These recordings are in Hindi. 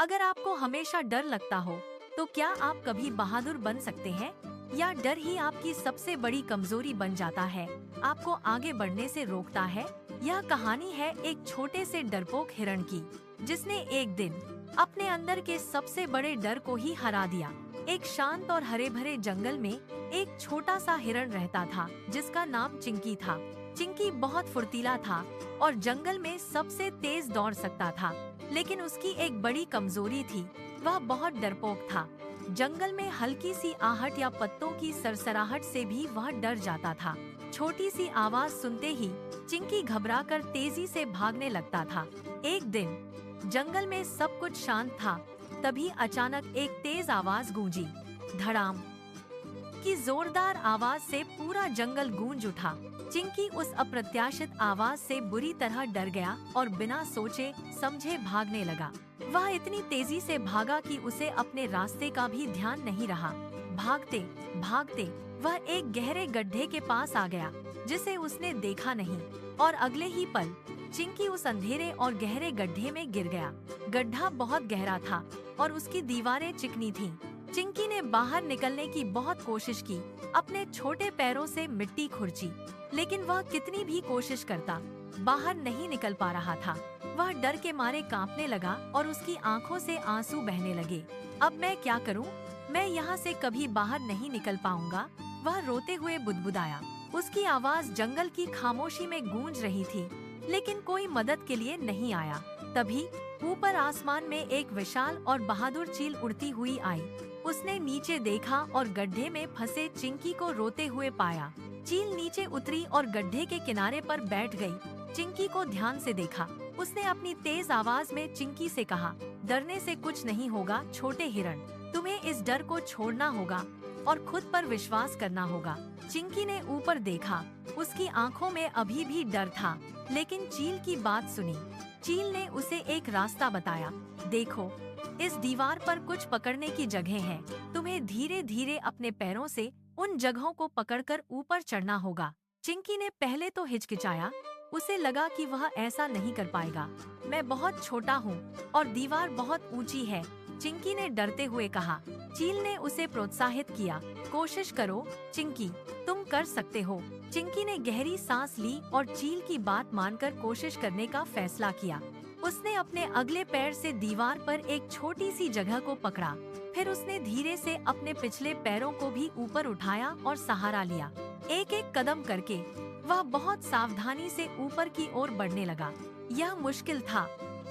अगर आपको हमेशा डर लगता हो, तो क्या आप कभी बहादुर बन सकते हैं? या डर ही आपकी सबसे बड़ी कमजोरी बन जाता है, आपको आगे बढ़ने से रोकता है? यह कहानी है एक छोटे से डरपोक हिरण की, जिसने एक दिन अपने अंदर के सबसे बड़े डर को ही हरा दिया। एक शांत और हरे भरे जंगल में एक छोटा सा हिरण रहता था, जिसका नाम चिंकी था। चिंकी बहुत फुर्तीला था और जंगल में सबसे तेज दौड़ सकता था। लेकिन उसकी एक बड़ी कमजोरी थी, वह बहुत डरपोक था। जंगल में हल्की सी आहट या पत्तों की सरसराहट से भी वह डर जाता था। छोटी सी आवाज सुनते ही चिंकी घबराकर तेजी से भागने लगता था। एक दिन जंगल में सब कुछ शांत था, तभी अचानक एक तेज आवाज गूंजी। धड़ाम की जोरदार आवाज से पूरा जंगल गूंज उठा। चिंकी उस अप्रत्याशित आवाज से बुरी तरह डर गया और बिना सोचे समझे भागने लगा। वह इतनी तेजी से भागा कि उसे अपने रास्ते का भी ध्यान नहीं रहा। भागते भागते वह एक गहरे गड्ढे के पास आ गया, जिसे उसने देखा नहीं, और अगले ही पल चिंकी उस अंधेरे और गहरे गड्ढे में गिर गया। गड्ढा बहुत गहरा था और उसकी दीवारें चिकनी थीं। चिंकी ने बाहर निकलने की बहुत कोशिश की, अपने छोटे पैरों से मिट्टी खुरची, लेकिन वह कितनी भी कोशिश करता बाहर नहीं निकल पा रहा था। वह डर के मारे कांपने लगा और उसकी आंखों से आंसू बहने लगे। अब मैं क्या करूं? मैं यहाँ से कभी बाहर नहीं निकल पाऊंगा, वह रोते हुए बुदबुदाया। उसकी आवाज जंगल की खामोशी में गूंज रही थी, लेकिन कोई मदद के लिए नहीं आया। तभी ऊपर आसमान में एक विशाल और बहादुर चील उड़ती हुई आई। उसने नीचे देखा और गड्ढे में फंसे चिंकी को रोते हुए पाया। चील नीचे उतरी और गड्ढे के किनारे पर बैठ गई। चिंकी को ध्यान से देखा। उसने अपनी तेज आवाज में चिंकी से कहा, डरने से कुछ नहीं होगा छोटे हिरण, तुम्हें इस डर को छोड़ना होगा और खुद पर विश्वास करना होगा। चिंकी ने ऊपर देखा, उसकी आंखों में अभी भी डर था, लेकिन चील की बात सुनी। चील ने उसे एक रास्ता बताया। देखो, इस दीवार पर कुछ पकड़ने की जगह है, तुम्हें धीरे धीरे अपने पैरों से उन जगहों को पकड़कर ऊपर चढ़ना होगा। चिंकी ने पहले तो हिचकिचाया, उसे लगा कि वह ऐसा नहीं कर पाएगा। मैं बहुत छोटा हूँ और दीवार बहुत ऊंची है, चिंकी ने डरते हुए कहा। चील ने उसे प्रोत्साहित किया, कोशिश करो चिंकी, तुम कर सकते हो। चिंकी ने गहरी सांस ली और चील की बात मानकर कोशिश करने का फैसला किया। उसने अपने अगले पैर से दीवार पर एक छोटी सी जगह को पकड़ा, फिर उसने धीरे से अपने पिछले पैरों को भी ऊपर उठाया और सहारा लिया। एक एक कदम करके वह बहुत सावधानी से ऊपर की ओर बढ़ने लगा। यह मुश्किल था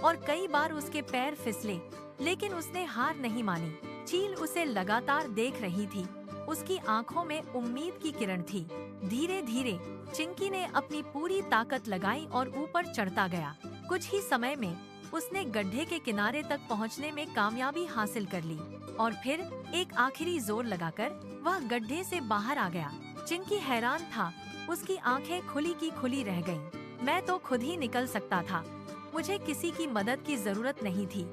और कई बार उसके पैर फिसले, लेकिन उसने हार नहीं मानी। चील उसे लगातार देख रही थी, उसकी आंखों में उम्मीद की किरण थी। धीरे धीरे चिंकी ने अपनी पूरी ताकत लगाई और ऊपर चढ़ता गया। कुछ ही समय में उसने गड्ढे के किनारे तक पहुंचने में कामयाबी हासिल कर ली और फिर एक आखिरी जोर लगाकर वह गड्ढे से बाहर आ गया। चिंकी हैरान था, उसकी आंखें खुली की खुली रह गईं। मैं तो खुद ही निकल सकता था, मुझे किसी की मदद की जरूरत नहीं थी,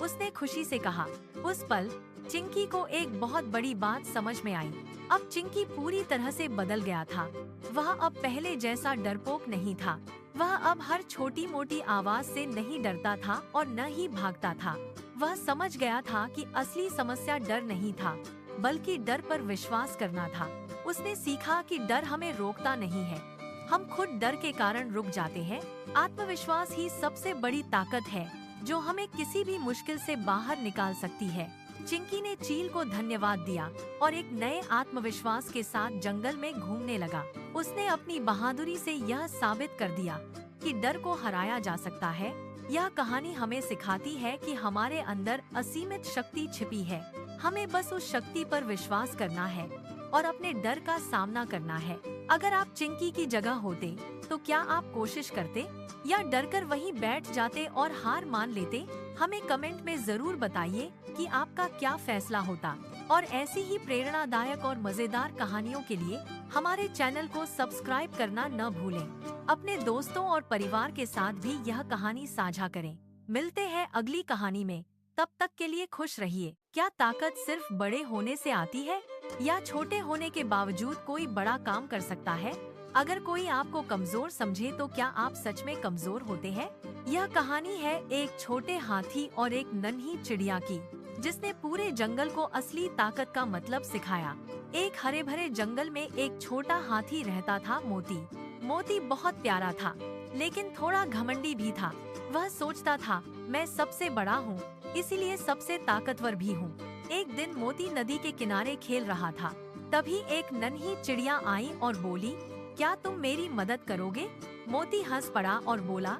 उसने खुशी से कहा। उस पल चिंकी को एक बहुत बड़ी बात समझ में आई। अब चिंकी पूरी तरह से बदल गया था। वह अब पहले जैसा डरपोक नहीं था। वह अब हर छोटी मोटी आवाज से नहीं डरता था और न ही भागता था। वह समझ गया था कि असली समस्या डर नहीं था, बल्कि डर पर विश्वास करना था। उसने सीखा कि डर हमें रोकता नहीं है, हम खुद डर के कारण रुक जाते हैं। आत्मविश्वास ही सबसे बड़ी ताकत है, जो हमें किसी भी मुश्किल से बाहर निकाल सकती है। चिंकी ने चील को धन्यवाद दिया और एक नए आत्मविश्वास के साथ जंगल में घूमने लगा। उसने अपनी बहादुरी से यह साबित कर दिया कि डर को हराया जा सकता है। यह कहानी हमें सिखाती है कि हमारे अंदर असीमित शक्ति छिपी है, हमें बस उस शक्ति पर विश्वास करना है और अपने डर का सामना करना है। अगर आप चिंकी की जगह होते तो क्या आप कोशिश करते या डरकर वहीं बैठ जाते और हार मान लेते? हमें कमेंट में जरूर बताइए कि आपका क्या फैसला होता। और ऐसी ही प्रेरणादायक और मजेदार कहानियों के लिए हमारे चैनल को सब्सक्राइब करना न भूलें। अपने दोस्तों और परिवार के साथ भी यह कहानी साझा करें। मिलते हैं अगली कहानी में, तब तक के लिए खुश रहिए। क्या ताकत सिर्फ बड़े होने से आती है या छोटे होने के बावजूद कोई बड़ा काम कर सकता है? अगर कोई आपको कमजोर समझे तो क्या आप सच में कमजोर होते हैं? यह कहानी है एक छोटे हाथी और एक नन्ही चिड़िया की, जिसने पूरे जंगल को असली ताकत का मतलब सिखाया। एक हरे भरे जंगल में एक छोटा हाथी रहता था, मोती। मोती बहुत प्यारा था, लेकिन थोड़ा घमंडी भी था। वह सोचता था, मैं सबसे बड़ा हूँ, इसीलिए सबसे ताकतवर भी हूँ। एक दिन मोती नदी के किनारे खेल रहा था। तभी एक नन्ही चिड़िया आई और बोली, क्या तुम मेरी मदद करोगे? मोती हंस पड़ा और बोला,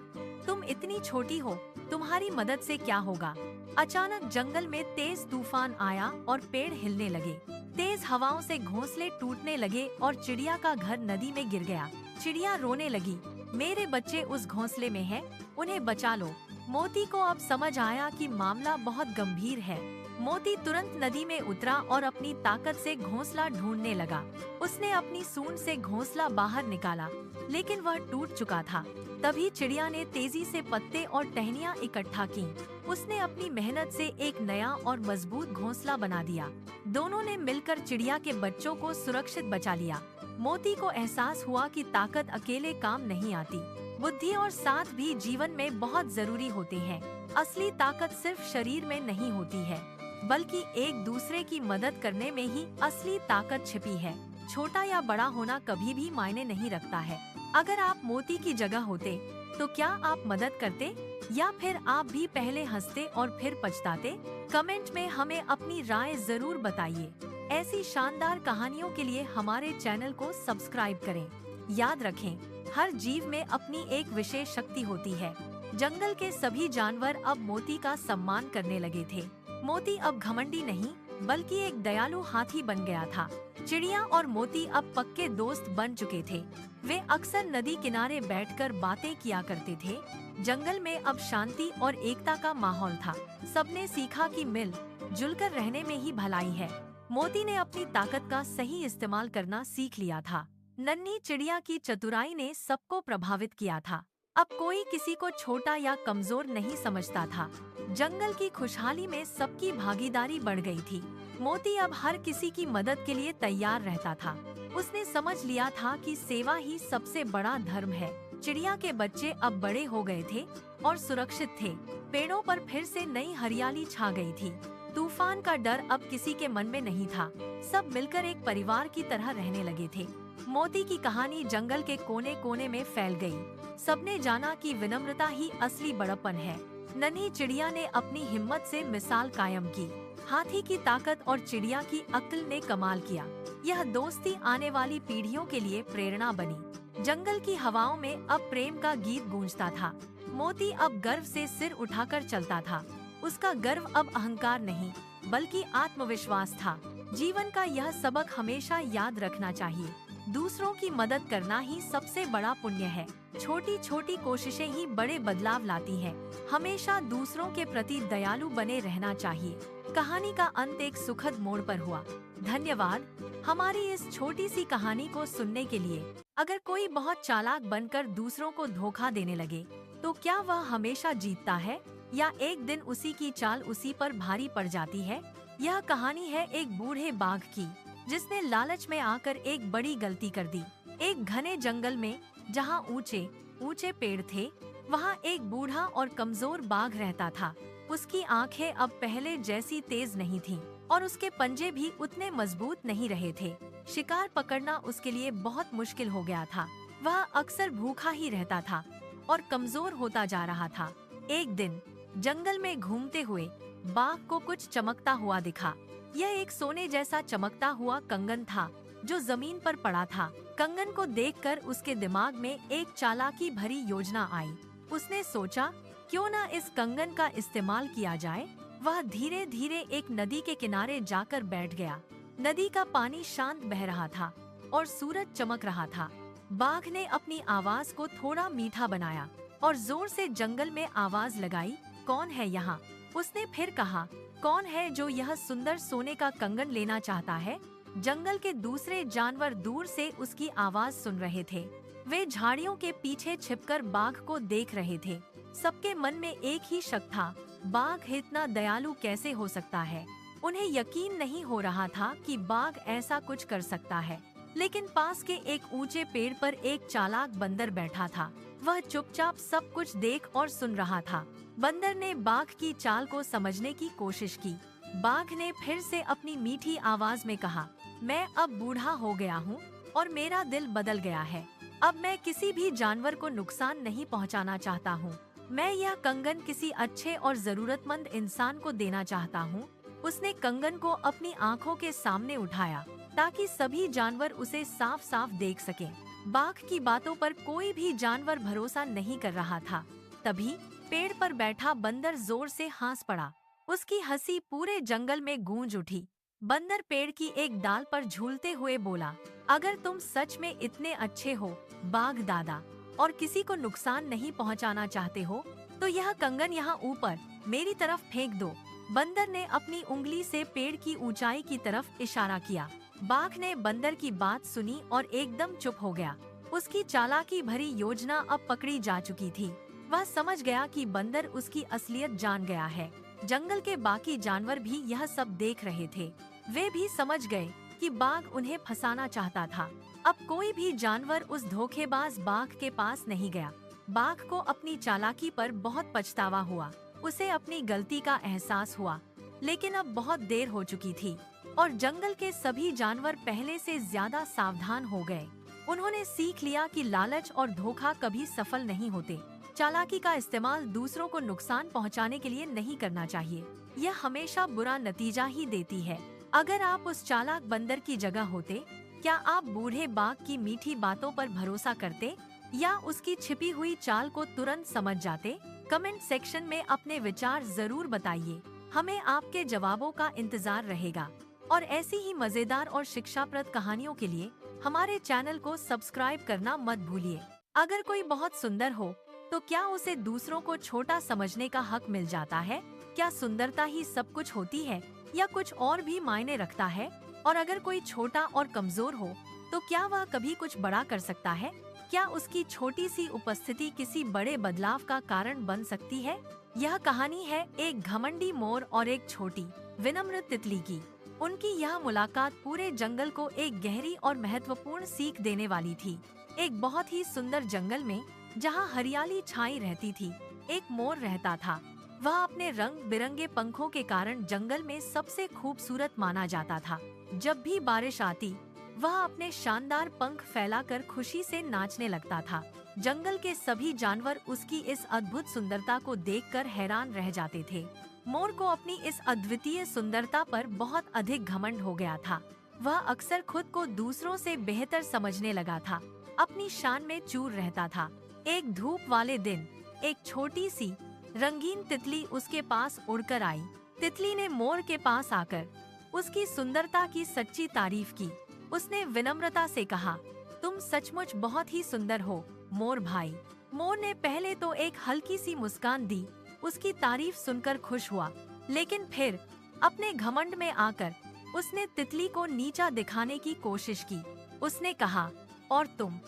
तुम इतनी छोटी हो, तुम्हारी मदद से क्या होगा? अचानक जंगल में तेज तूफान आया और पेड़ हिलने लगे। तेज हवाओं से घोंसले टूटने लगे और चिड़िया का घर नदी में गिर गया। चिड़िया रोने लगी, मेरे बच्चे उस घोंसले में हैं, उन्हें बचा लो। मोती को अब समझ आया कि मामला बहुत गंभीर है। मोती तुरंत नदी में उतरा और अपनी ताकत से घोंसला ढूंढने लगा। उसने अपनी सूंड से घोंसला बाहर निकाला, लेकिन वह टूट चुका था। तभी चिड़िया ने तेजी से पत्ते और टहनियाँ इकट्ठा की। उसने अपनी मेहनत से एक नया और मजबूत घोंसला बना दिया। दोनों ने मिलकर चिड़िया के बच्चों को सुरक्षित बचा लिया। मोती को एहसास हुआ कि ताकत अकेले काम नहीं आती, बुद्धि और साथ भी जीवन में बहुत जरूरी होते हैं। असली ताकत सिर्फ शरीर में नहीं होती है, बल्कि एक दूसरे की मदद करने में ही असली ताकत छिपी है। छोटा या बड़ा होना कभी भी मायने नहीं रखता है। अगर आप मोती की जगह होते तो क्या आप मदद करते, या फिर आप भी पहले हंसते और फिर पछताते? कमेंट में हमें अपनी राय जरूर बताइए। ऐसी शानदार कहानियों के लिए हमारे चैनल को सब्सक्राइब करें। याद रखें, हर जीव में अपनी एक विशेष शक्ति होती है। जंगल के सभी जानवर अब मोती का सम्मान करने लगे थे। मोती अब घमंडी नहीं, बल्कि एक दयालु हाथी बन गया था। चिड़िया और मोती अब पक्के दोस्त बन चुके थे। वे अक्सर नदी किनारे बैठकर बातें किया करते थे। जंगल में अब शांति और एकता का माहौल था। सबने सीखा कि मिल जुलकर रहने में ही भलाई है। मोती ने अपनी ताकत का सही इस्तेमाल करना सीख लिया था। नन्ही चिड़िया की चतुराई ने सबको प्रभावित किया था। अब कोई किसी को छोटा या कमजोर नहीं समझता था। जंगल की खुशहाली में सबकी भागीदारी बढ़ गई थी। मोती अब हर किसी की मदद के लिए तैयार रहता था। उसने समझ लिया था कि सेवा ही सबसे बड़ा धर्म है। चिड़िया के बच्चे अब बड़े हो गए थे और सुरक्षित थे। पेड़ों पर फिर से नई हरियाली छा गई थी। तूफान का डर अब किसी के मन में नहीं था। सब मिलकर एक परिवार की तरह रहने लगे थे। मोती की कहानी जंगल के कोने कोने में फैल गई। सबने जाना कि विनम्रता ही असली बड़प्पन है। नन्ही चिड़िया ने अपनी हिम्मत से मिसाल कायम की। हाथी की ताकत और चिड़िया की अक्ल ने कमाल किया। यह दोस्ती आने वाली पीढ़ियों के लिए प्रेरणा बनी। जंगल की हवाओं में अब प्रेम का गीत गूंजता था। मोती अब गर्व से सिर उठाकर चलता था। उसका गर्व अब अहंकार नहीं, बल्कि आत्मविश्वास था। जीवन का यह सबक हमेशा याद रखना चाहिए। दूसरों की मदद करना ही सबसे बड़ा पुण्य है। छोटी छोटी कोशिशें ही बड़े बदलाव लाती हैं। हमेशा दूसरों के प्रति दयालु बने रहना चाहिए। कहानी का अंत एक सुखद मोड़ पर हुआ। धन्यवाद हमारी इस छोटी सी कहानी को सुनने के लिए। अगर कोई बहुत चालाक बनकर दूसरों को धोखा देने लगे, तो क्या वह हमेशा जीतता है, या एक दिन उसी की चाल उसी पर भारी पड़ जाती है? यह कहानी है एक बूढ़े बाघ की, जिसने लालच में आकर एक बड़ी गलती कर दी। एक घने जंगल में, जहाँ ऊंचे ऊंचे पेड़ थे, वहाँ एक बूढ़ा और कमजोर बाघ रहता था। उसकी आंखें अब पहले जैसी तेज नहीं थीं, और उसके पंजे भी उतने मजबूत नहीं रहे थे। शिकार पकड़ना उसके लिए बहुत मुश्किल हो गया था। वह अक्सर भूखा ही रहता था और कमजोर होता जा रहा था। एक दिन जंगल में घूमते हुए बाघ को कुछ चमकता हुआ दिखा। यह एक सोने जैसा चमकता हुआ कंगन था, जो जमीन पर पड़ा था। कंगन को देखकर उसके दिमाग में एक चालाकी भरी योजना आई। उसने सोचा, क्यों न इस कंगन का इस्तेमाल किया जाए। वह धीरे धीरे एक नदी के किनारे जाकर बैठ गया। नदी का पानी शांत बह रहा था और सूरज चमक रहा था। बाघ ने अपनी आवाज को थोड़ा मीठा बनाया और जोर से जंगल में आवाज लगाई, कौन है यहाँ? उसने फिर कहा, कौन है जो यह सुंदर सोने का कंगन लेना चाहता है? जंगल के दूसरे जानवर दूर से उसकी आवाज सुन रहे थे। वे झाड़ियों के पीछे छिपकर बाघ को देख रहे थे। सबके मन में एक ही शक था, बाघ इतना दयालु कैसे हो सकता है? उन्हें यकीन नहीं हो रहा था कि बाघ ऐसा कुछ कर सकता है। लेकिन पास के एक ऊंचे पेड़ पर एक चालाक बंदर बैठा था। वह चुपचाप सब कुछ देख और सुन रहा था। बंदर ने बाघ की चाल को समझने की कोशिश की। बाघ ने फिर से अपनी मीठी आवाज में कहा, मैं अब बूढ़ा हो गया हूँ और मेरा दिल बदल गया है। अब मैं किसी भी जानवर को नुकसान नहीं पहुँचाना चाहता हूँ। मैं यह कंगन किसी अच्छे और जरूरतमंद इंसान को देना चाहता हूँ। उसने कंगन को अपनी आँखों के सामने उठाया ताकि सभी जानवर उसे साफ साफ देख सकें। बाघ की बातों पर कोई भी जानवर भरोसा नहीं कर रहा था। तभी पेड़ पर बैठा बंदर जोर से हंस पड़ा। उसकी हंसी पूरे जंगल में गूंज उठी। बंदर पेड़ की एक डाल पर झूलते हुए बोला, अगर तुम सच में इतने अच्छे हो बाघ दादा और किसी को नुकसान नहीं पहुंचाना चाहते हो तो यह कंगन यहाँ ऊपर मेरी तरफ फेंक दो। बंदर ने अपनी उंगली से पेड़ की ऊंचाई की तरफ इशारा किया। बाघ ने बंदर की बात सुनी और एकदम चुप हो गया। उसकी चालाकी भरी योजना अब पकड़ी जा चुकी थी। वह समझ गया कि बंदर उसकी असलियत जान गया है। जंगल के बाकी जानवर भी यह सब देख रहे थे। वे भी समझ गए कि बाघ उन्हें फंसाना चाहता था। अब कोई भी जानवर उस धोखेबाज बाघ के पास नहीं गया। बाघ को अपनी चालाकी पर बहुत पछतावा हुआ। उसे अपनी गलती का एहसास हुआ, लेकिन अब बहुत देर हो चुकी थी और जंगल के सभी जानवर पहले से ज्यादा सावधान हो गए। उन्होंने सीख लिया कि लालच और धोखा कभी सफल नहीं होते। चालाकी का इस्तेमाल दूसरों को नुकसान पहुंचाने के लिए नहीं करना चाहिए। यह हमेशा बुरा नतीजा ही देती है। अगर आप उस चालाक बंदर की जगह होते, क्या आप बूढ़े बाघ की मीठी बातों पर भरोसा करते या उसकी छिपी हुई चाल को तुरंत समझ जाते? कमेंट सेक्शन में अपने विचार जरूर बताइए। हमें आपके जवाबों का इंतजार रहेगा और ऐसी ही मजेदार और शिक्षाप्रद कहानियों के लिए हमारे चैनल को सब्सक्राइब करना मत भूलिए। अगर कोई बहुत सुंदर हो तो क्या उसे दूसरों को छोटा समझने का हक मिल जाता है? क्या सुंदरता ही सब कुछ होती है या कुछ और भी मायने रखता है? और अगर कोई छोटा और कमजोर हो तो क्या वह कभी कुछ बड़ा कर सकता है? क्या उसकी छोटी सी उपस्थिति किसी बड़े बदलाव का कारण बन सकती है? यह कहानी है एक घमंडी मोर और एक छोटी विनम्र तितली की। उनकी यह मुलाकात पूरे जंगल को एक गहरी और महत्वपूर्ण सीख देने वाली थी। एक बहुत ही सुंदर जंगल में जहाँ हरियाली छाई रहती थी, एक मोर रहता था। वह अपने रंग बिरंगे पंखों के कारण जंगल में सबसे खूबसूरत माना जाता था। जब भी बारिश आती, वह अपने शानदार पंख फैलाकर खुशी से नाचने लगता था। जंगल के सभी जानवर उसकी इस अद्भुत सुंदरता को देखकर हैरान रह जाते थे। मोर को अपनी इस अद्वितीय सुंदरता पर बहुत अधिक घमंड हो गया था। वह अक्सर खुद को दूसरों से बेहतर समझने लगा था, अपनी शान में चूर रहता था। एक धूप वाले दिन एक छोटी सी रंगीन तितली उसके पास उड़कर आई। तितली ने मोर के पास आकर उसकी सुंदरता की सच्ची तारीफ की। उसने विनम्रता से कहा, तुम सचमुच बहुत ही सुंदर हो मोर भाई। मोर ने पहले तो एक हल्की सी मुस्कान दी, उसकी तारीफ सुनकर खुश हुआ, लेकिन फिर अपने घमंड में आकर उसने तितली को नीचा दिखाने की कोशिश की। उसने कहा, और तुम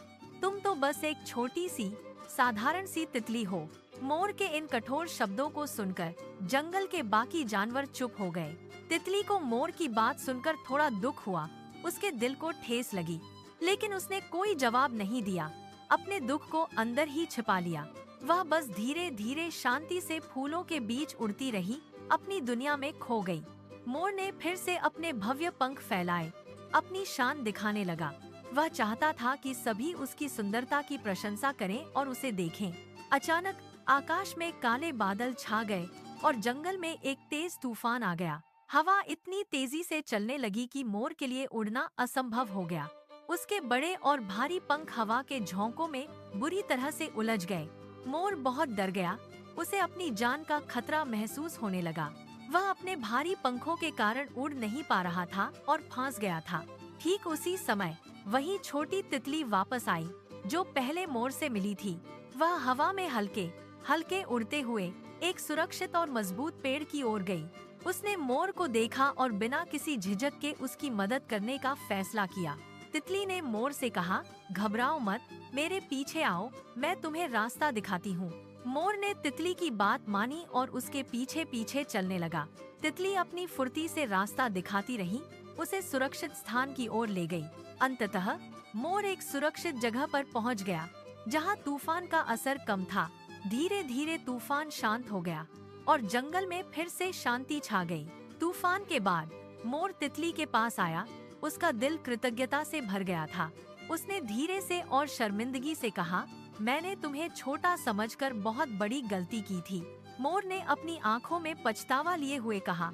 तो बस एक छोटी सी साधारण सी तितली हो। मोर के इन कठोर शब्दों को सुनकर जंगल के बाकी जानवर चुप हो गए। तितली को मोर की बात सुनकर थोड़ा दुख हुआ, उसके दिल को ठेस लगी, लेकिन उसने कोई जवाब नहीं दिया। अपने दुख को अंदर ही छिपा लिया। वह बस धीरे धीरे शांति से फूलों के बीच उड़ती रही, अपनी दुनिया में खो गई। मोर ने फिर से अपने भव्य पंख फैलाए, अपनी शान दिखाने लगा। वह चाहता था कि सभी उसकी सुंदरता की प्रशंसा करें और उसे देखें। अचानक आकाश में काले बादल छा गए और जंगल में एक तेज तूफान आ गया। हवा इतनी तेजी से चलने लगी कि मोर के लिए उड़ना असंभव हो गया। उसके बड़े और भारी पंख हवा के झोंकों में बुरी तरह से उलझ गए। मोर बहुत डर गया, उसे अपनी जान का खतरा महसूस होने लगा। वह अपने भारी पंखों के कारण उड़ नहीं पा रहा था और फंस गया था। ठीक उसी समय वही छोटी तितली वापस आई, जो पहले मोर से मिली थी। वह हवा में हल्के हल्के उड़ते हुए एक सुरक्षित और मजबूत पेड़ की ओर गई। उसने मोर को देखा और बिना किसी झिझक के उसकी मदद करने का फैसला किया। तितली ने मोर से कहा, घबराओ मत, मेरे पीछे आओ, मैं तुम्हें रास्ता दिखाती हूँ। मोर ने तितली की बात मानी और उसके पीछे पीछे चलने लगा। तितली अपनी फुर्ती से रास्ता दिखाती रही, उसे सुरक्षित स्थान की ओर ले गई। अंततः मोर एक सुरक्षित जगह पर पहुँच गया। जहाँ तूफान का असर कम था। धीरे धीरे तूफान शांत हो गया और जंगल में फिर से शांति छा गई। तूफान के बाद मोर तितली के पास आया। उसका दिल कृतज्ञता से भर गया था। उसने धीरे से और शर्मिंदगी से कहा, मैंने तुम्हें छोटा समझकर बहुत बड़ी गलती की थी। मोर ने अपनी आंखों में पछतावा लिए हुए कहा,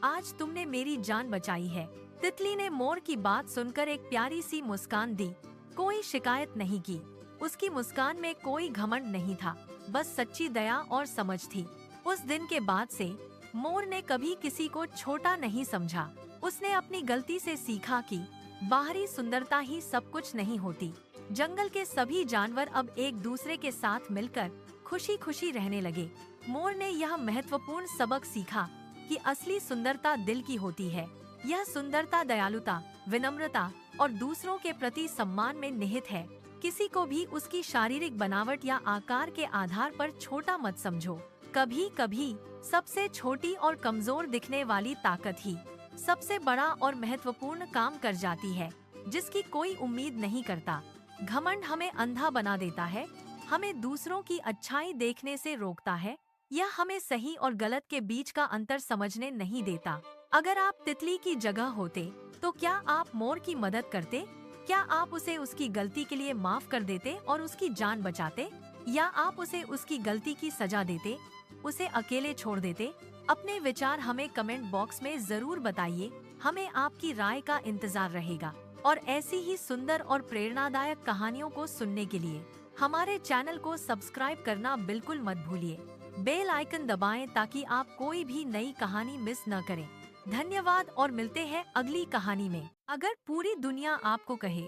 आज तुमने मेरी जान बचाई है। तितली ने मोर की बात सुनकर एक प्यारी सी मुस्कान दी। कोई शिकायत नहीं की। उसकी मुस्कान में कोई घमंड नहीं था, बस सच्ची दया और समझ थी। उस दिन के बाद से मोर ने कभी किसी को छोटा नहीं समझा। उसने अपनी गलती से सीखा कि बाहरी सुंदरता ही सब कुछ नहीं होती। जंगल के सभी जानवर अब एक दूसरे के साथ मिलकर खुशी खुशी रहने लगे। मोर ने यह महत्वपूर्ण सबक सीखा कि असली सुंदरता दिल की होती है। यह सुंदरता दयालुता, विनम्रता और दूसरों के प्रति सम्मान में निहित है। किसी को भी उसकी शारीरिक बनावट या आकार के आधार पर छोटा मत समझो। कभी कभी सबसे छोटी और कमजोर दिखने वाली ताकत ही सबसे बड़ा और महत्वपूर्ण काम कर जाती है, जिसकी कोई उम्मीद नहीं करता। घमंड हमें अंधा बना देता है, हमें दूसरों की अच्छाई देखने से रोकता है, यह हमें सही और गलत के बीच का अंतर समझने नहीं देता। अगर आप तितली की जगह होते तो क्या आप मोर की मदद करते? क्या आप उसे उसकी गलती के लिए माफ कर देते और उसकी जान बचाते, या आप उसे उसकी गलती की सजा देते, उसे अकेले छोड़ देते? अपने विचार हमें कमेंट बॉक्स में जरूर बताइए। हमें आपकी राय का इंतजार रहेगा और ऐसी ही सुंदर और प्रेरणादायक कहानियों को सुनने के लिए हमारे चैनल को सब्सक्राइब करना बिल्कुल मत भूलिए। बेल आइकन दबाएं ताकि आप कोई भी नई कहानी मिस न करें। धन्यवाद और मिलते हैं अगली कहानी में। अगर पूरी दुनिया आपको कहे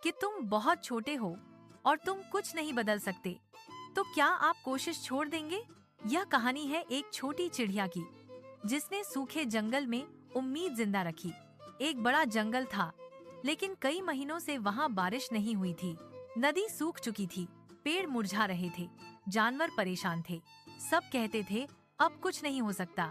कि तुम बहुत छोटे हो और तुम कुछ नहीं बदल सकते, तो क्या आप कोशिश छोड़ देंगे? यह कहानी है एक छोटी चिड़िया की, जिसने सूखे जंगल में उम्मीद जिंदा रखी। एक बड़ा जंगल था, लेकिन कई महीनों से वहाँ बारिश नहीं हुई थी। नदी सूख चुकी थी, पेड़ मुरझा रहे थे, जानवर परेशान थे। सब कहते थे अब कुछ नहीं हो सकता।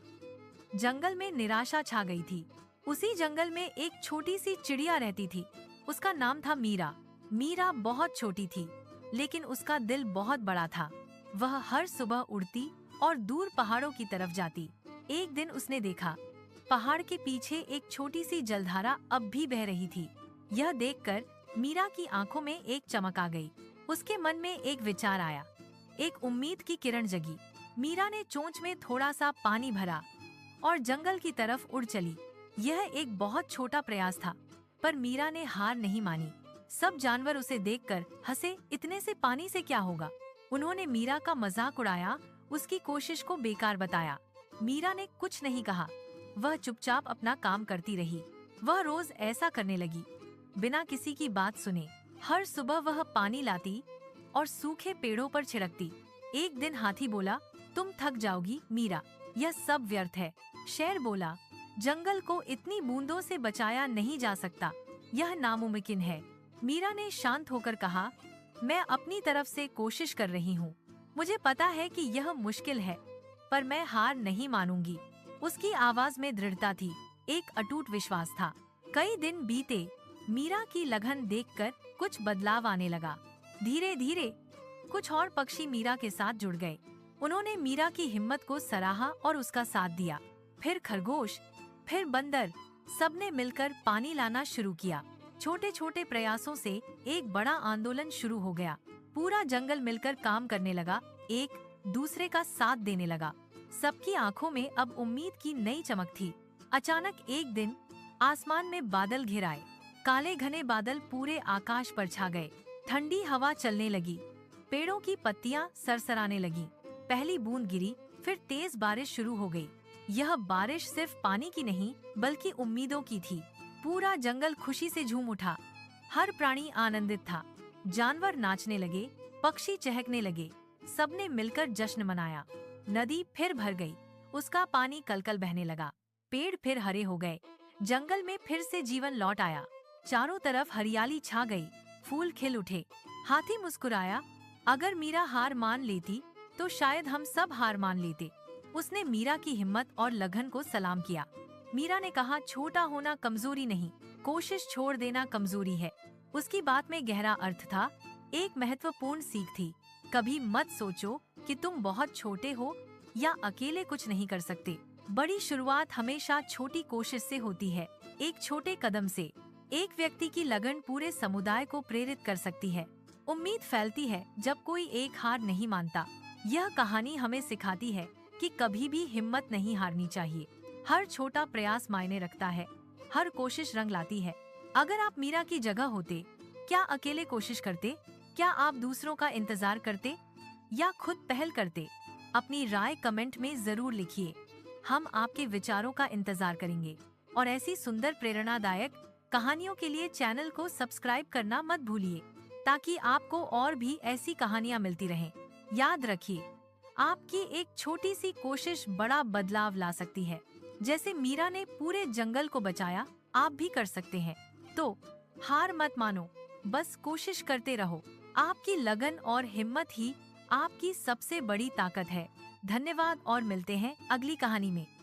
जंगल में निराशा छा गई थी। उसी जंगल में एक छोटी सी चिड़िया रहती थी। उसका नाम था मीरा। मीरा बहुत छोटी थी, लेकिन उसका दिल बहुत बड़ा था। वह हर सुबह उड़ती और दूर पहाड़ों की तरफ जाती। एक दिन उसने देखा, पहाड़ के पीछे एक छोटी सी जलधारा अब भी बह रही थी। यह देखकर मीरा की आंखों में एक चमक आ गई। उसके मन में एक विचार आया, एक उम्मीद की किरण जगी। मीरा ने चोंच में थोड़ा सा पानी भरा और जंगल की तरफ उड़ चली। यह एक बहुत छोटा प्रयास था, पर मीरा ने हार नहीं मानी। सब जानवर उसे देखकर हंसे, इतने से पानी से क्या होगा। उन्होंने मीरा का मजाक उड़ाया, उसकी कोशिश को बेकार बताया। मीरा ने कुछ नहीं कहा, वह चुपचाप अपना काम करती रही। वह रोज ऐसा करने लगी, बिना किसी की बात सुने। हर सुबह वह पानी लाती और सूखे पेड़ों पर छिड़कती। एक दिन हाथी बोला, तुम थक जाओगी मीरा, यह सब व्यर्थ है। शेर बोला, जंगल को इतनी बूंदों से बचाया नहीं जा सकता, यह नामुमकिन है। मीरा ने शांत होकर कहा, मैं अपनी तरफ से कोशिश कर रही हूँ। मुझे पता है कि यह मुश्किल है, पर मैं हार नहीं मानूंगी। उसकी आवाज में दृढ़ता थी, एक अटूट विश्वास था। कई दिन बीते। मीरा की लगन देखकर कुछ बदलाव आने लगा। धीरे धीरे कुछ और पक्षी मीरा के साथ जुड़ गए। उन्होंने मीरा की हिम्मत को सराहा और उसका साथ दिया। फिर खरगोश, फिर बंदर, सबने मिलकर पानी लाना शुरू किया। छोटे छोटे प्रयासों से एक बड़ा आंदोलन शुरू हो गया। पूरा जंगल मिलकर काम करने लगा, एक दूसरे का साथ देने लगा। सबकी आंखों में अब उम्मीद की नई चमक थी। अचानक एक दिन आसमान में बादल घिर आए। काले घने बादल पूरे आकाश पर छा गए। ठंडी हवा चलने लगी, पेड़ों की पत्तियां सरसराने लगी। पहली बूंद गिरी, फिर तेज बारिश शुरू हो गई। यह बारिश सिर्फ पानी की नहीं, बल्कि उम्मीदों की थी। पूरा जंगल खुशी से झूम उठा। हर प्राणी आनंदित था। जानवर नाचने लगे, पक्षी चहकने लगे। सबने मिलकर जश्न मनाया। नदी फिर भर गई, उसका पानी कलकल बहने लगा। पेड़ फिर हरे हो गए, जंगल में फिर से जीवन लौट आया। चारों तरफ हरियाली छा गई, फूल खिल उठे। हाथी मुस्कुराया, अगर मीरा हार मान लेती तो शायद हम सब हार मान लेते। उसने मीरा की हिम्मत और लगन को सलाम किया। मीरा ने कहा, छोटा होना कमजोरी नहीं, कोशिश छोड़ देना कमजोरी है। उसकी बात में गहरा अर्थ था। एक महत्वपूर्ण सीख थी, कभी मत सोचो कि तुम बहुत छोटे हो या अकेले कुछ नहीं कर सकते। बड़ी शुरुआत हमेशा छोटी कोशिश से होती है। एक छोटे कदम से एक व्यक्ति की लगन पूरे समुदाय को प्रेरित कर सकती है। उम्मीद फैलती है जब कोई एक हार नहीं मानता। यह कहानी हमें सिखाती है कि कभी भी हिम्मत नहीं हारनी चाहिए। हर छोटा प्रयास मायने रखता है, हर कोशिश रंग लाती है। अगर आप मीरा की जगह होते, क्या अकेले कोशिश करते? क्या आप दूसरों का इंतजार करते या खुद पहल करते? अपनी राय कमेंट में जरूर लिखिए। हम आपके विचारों का इंतजार करेंगे और ऐसी सुंदर प्रेरणादायक कहानियों के लिए चैनल को सब्सक्राइब करना मत भूलिए, ताकि आपको और भी ऐसी कहानियां मिलती रहें। याद रखिए, आपकी एक छोटी सी कोशिश बड़ा बदलाव ला सकती है। जैसे मीरा ने पूरे जंगल को बचाया, आप भी कर सकते हैं। तो हार मत मानो, बस कोशिश करते रहो। आपकी लगन और हिम्मत ही आपकी सबसे बड़ी ताकत है। धन्यवाद और मिलते हैं अगली कहानी में।